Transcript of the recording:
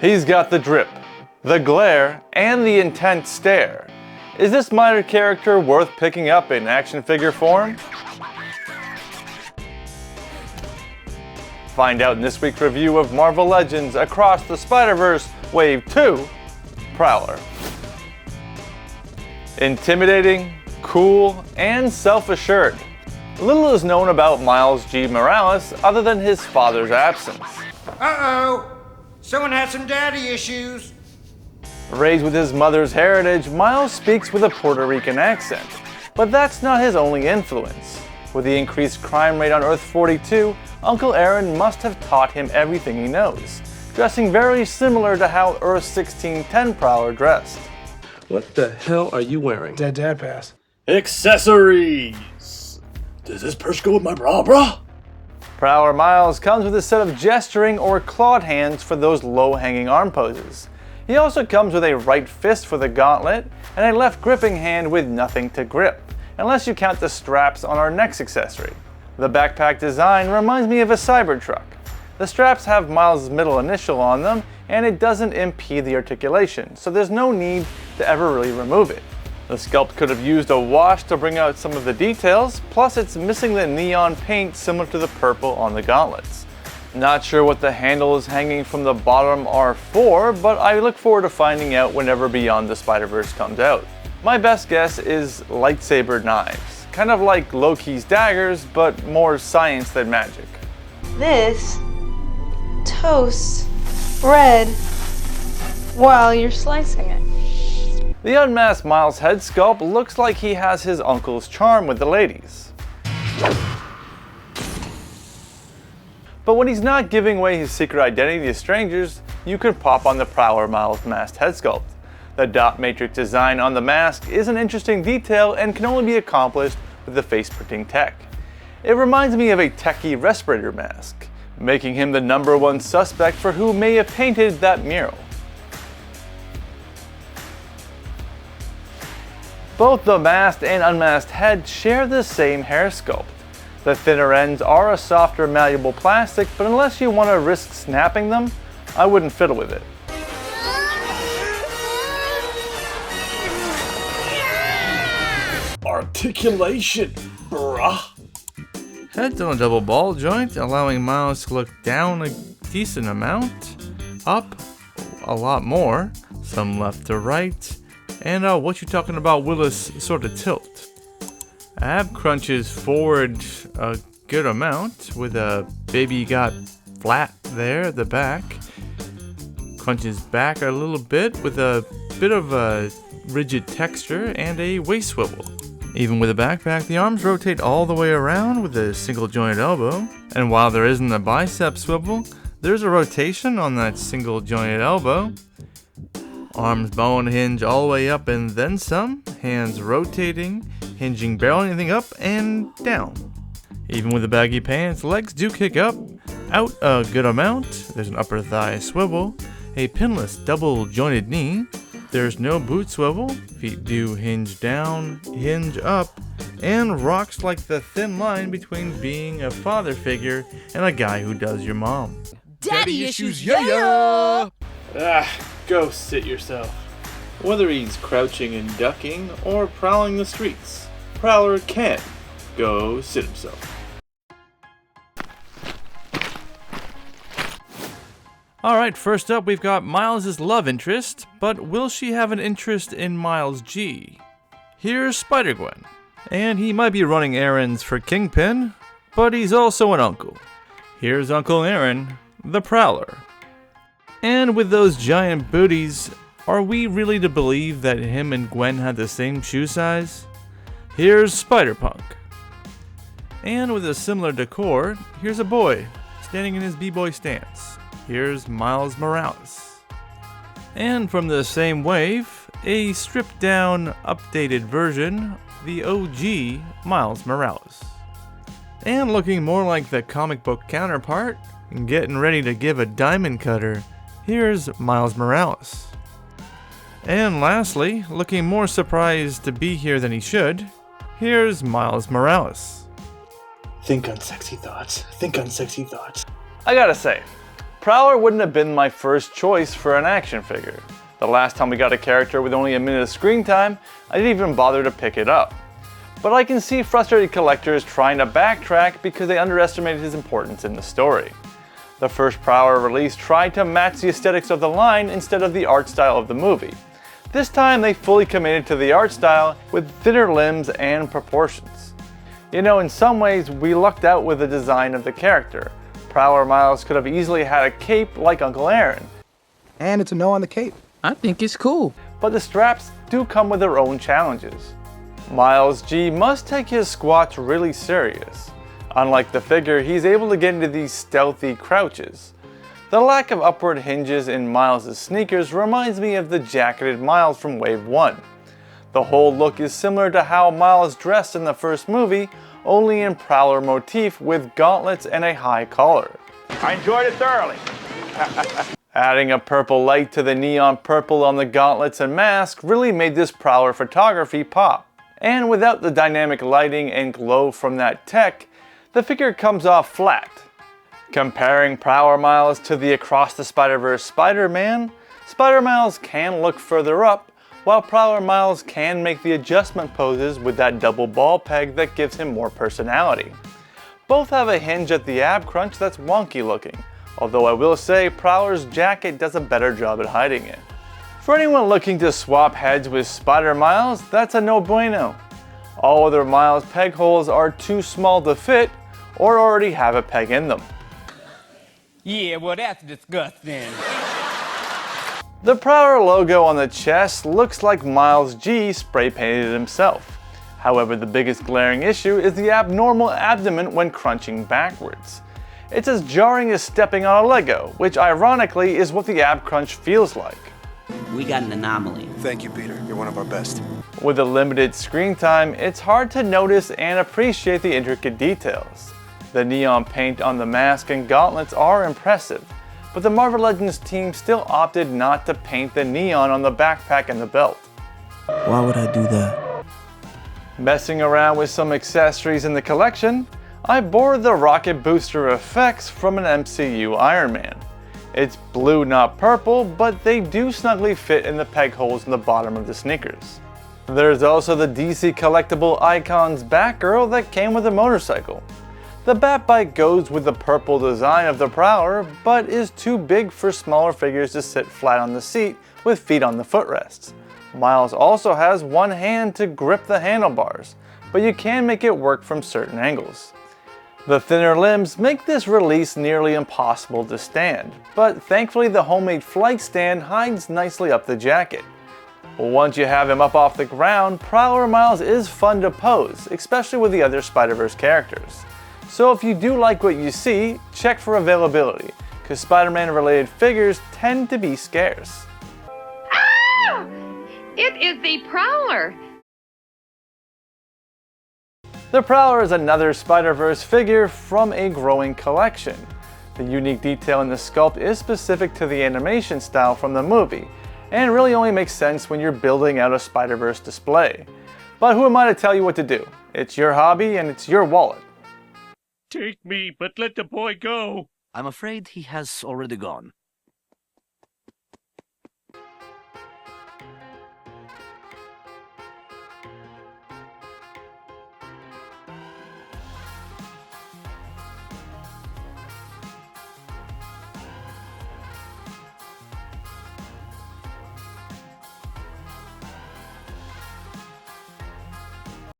He's got the drip, the glare, and the intense stare. Is this minor character worth picking up in action figure form? Find out in this week's review of Marvel Legends Across the Spider-Verse Wave 2, Prowler. Intimidating, cool, and self-assured. Little is known about Miles G. Morales other than his father's absence. Uh-oh! Someone had some daddy issues. Raised with his mother's heritage, Miles speaks with a Puerto Rican accent. But that's not his only influence. With the increased crime rate on Earth-42, Uncle Aaron must have taught him everything he knows, dressing very similar to how Earth-1610 Prowler dressed. What the hell are you wearing? Dead dad pass. Accessories! Does this purse go with my bra? Prowler Miles comes with a set of gesturing or clawed hands for those low-hanging arm poses. He also comes with a right fist for the gauntlet and a left gripping hand with nothing to grip, unless you count the straps on our next accessory. The backpack design reminds me of a Cybertruck. The straps have Miles' middle initial on them and it doesn't impede the articulation, so there's no need to ever really remove it. The sculpt could have used a wash to bring out some of the details, plus it's missing the neon paint similar to the purple on the gauntlets. Not sure what the handle is hanging from the bottom are for, but I look forward to finding out whenever Beyond the Spider-Verse comes out. My best guess is lightsaber knives, kind of like Loki's daggers, but more science than magic. This toasts bread while you're slicing it. The unmasked Miles head sculpt looks like he has his uncle's charm with the ladies. But when he's not giving away his secret identity to strangers, you could pop on the Prowler Miles masked head sculpt. The dot matrix design on the mask is an interesting detail and can only be accomplished with the face printing tech. It reminds me of a techie respirator mask, making him the #1 suspect for who may have painted that mural. Both the masked and unmasked head share the same hair sculpt. The thinner ends are a softer malleable plastic, but unless you want to risk snapping them, I wouldn't fiddle with it. Articulation, bruh. Head's on a double ball joint, allowing Miles to look down a decent amount, up a lot more, some left to right, and what you talking about Willis sort of tilt. Ab crunches forward a good amount with a baby got flat there at the back. Crunches back a little bit with a bit of a rigid texture and a waist swivel. Even with a backpack, the arms rotate all the way around with a single jointed elbow. And while there isn't a bicep swivel, there's a rotation on that single jointed elbow. Arms bone hinge all the way up and then some, hands rotating, hinging barely anything up and down. Even with the baggy pants, legs do kick up, out a good amount. There's an upper thigh swivel, a pinless double jointed knee. There's no boot swivel, feet do hinge down, hinge up, and rocks like the thin line between being a father figure and a guy who does your mom. Daddy issues, yeah! Go sit yourself. Whether he's crouching and ducking or prowling the streets, Prowler can go sit himself. Alright, first up we've got Miles' love interest, but will she have an interest in Miles G? Here's Spider-Gwen. And he might be running errands for Kingpin, but he's also an uncle. Here's Uncle Aaron, the Prowler. And with those giant booties, are we really to believe that him and Gwen had the same shoe size? Here's Spider-Punk. And with a similar decor, here's a boy, standing in his b-boy stance. Here's Miles Morales. And from the same wave, a stripped down, updated version, the OG Miles Morales. And looking more like the comic book counterpart, and getting ready to give a diamond cutter, here's Miles Morales. And lastly, looking more surprised to be here than he should, here's Miles Morales. Think on sexy thoughts. Think on sexy thoughts. I gotta say, Prowler wouldn't have been my first choice for an action figure. The last time we got a character with only a minute of screen time, I didn't even bother to pick it up. But I can see frustrated collectors trying to backtrack because they underestimated his importance in the story. The first Prowler release tried to match the aesthetics of the line instead of the art style of the movie. This time they fully committed to the art style with thinner limbs and proportions. You know, in some ways we lucked out with the design of the character. Prowler Miles could have easily had a cape like Uncle Aaron. And it's a no on the cape. I think it's cool. But the straps do come with their own challenges. Miles G must take his squats really serious. Unlike the figure, he's able to get into these stealthy crouches. The lack of upward hinges in Miles' sneakers reminds me of the jacketed Miles from Wave 1. The whole look is similar to how Miles dressed in the first movie, only in Prowler motif with gauntlets and a high collar. I enjoyed it thoroughly. Adding a purple light to the neon purple on the gauntlets and mask really made this Prowler photography pop. And without the dynamic lighting and glow from that tech, the figure comes off flat. Comparing Prowler Miles to the Across the Spider-Verse Spider-Man, Spider-Miles can look further up, while Prowler Miles can make the adjustment poses with that double ball peg that gives him more personality. Both have a hinge at the ab crunch that's wonky looking, although I will say Prowler's jacket does a better job at hiding it. For anyone looking to swap heads with Spider-Miles, that's a no bueno. All other Miles peg holes are too small to fit or already have a peg in them. Yeah, well that's disgusting. The Prowler logo on the chest looks like Miles G spray painted it himself. However, the biggest glaring issue is the abnormal abdomen when crunching backwards. It's as jarring as stepping on a Lego, which ironically is what the ab crunch feels like. We got an anomaly. Thank you, Peter. You're one of our best. With the limited screen time, it's hard to notice and appreciate the intricate details. The neon paint on the mask and gauntlets are impressive, but the Marvel Legends team still opted not to paint the neon on the backpack and the belt. Why would I do that? Messing around with some accessories in the collection, I borrowed the rocket booster effects from an MCU Iron Man. It's blue, not purple, but they do snugly fit in the peg holes in the bottom of the sneakers. There's also the DC collectible Icons Batgirl that came with a motorcycle. The Batbike goes with the purple design of the Prowler, but is too big for smaller figures to sit flat on the seat with feet on the footrests. Miles also has one hand to grip the handlebars, but you can make it work from certain angles. The thinner limbs make this release nearly impossible to stand, but thankfully the homemade flight stand hides nicely up the jacket. Once you have him up off the ground, Prowler Miles is fun to pose, especially with the other Spider-Verse characters. So if you do like what you see, check for availability, because Spider-Man related figures tend to be scarce. Ah! It is the Prowler! The Prowler is another Spider-Verse figure from a growing collection. The unique detail in the sculpt is specific to the animation style from the movie, and really only makes sense when you're building out a Spider-Verse display. But who am I to tell you what to do? It's your hobby and it's your wallet. Take me, but let the boy go. I'm afraid he has already gone.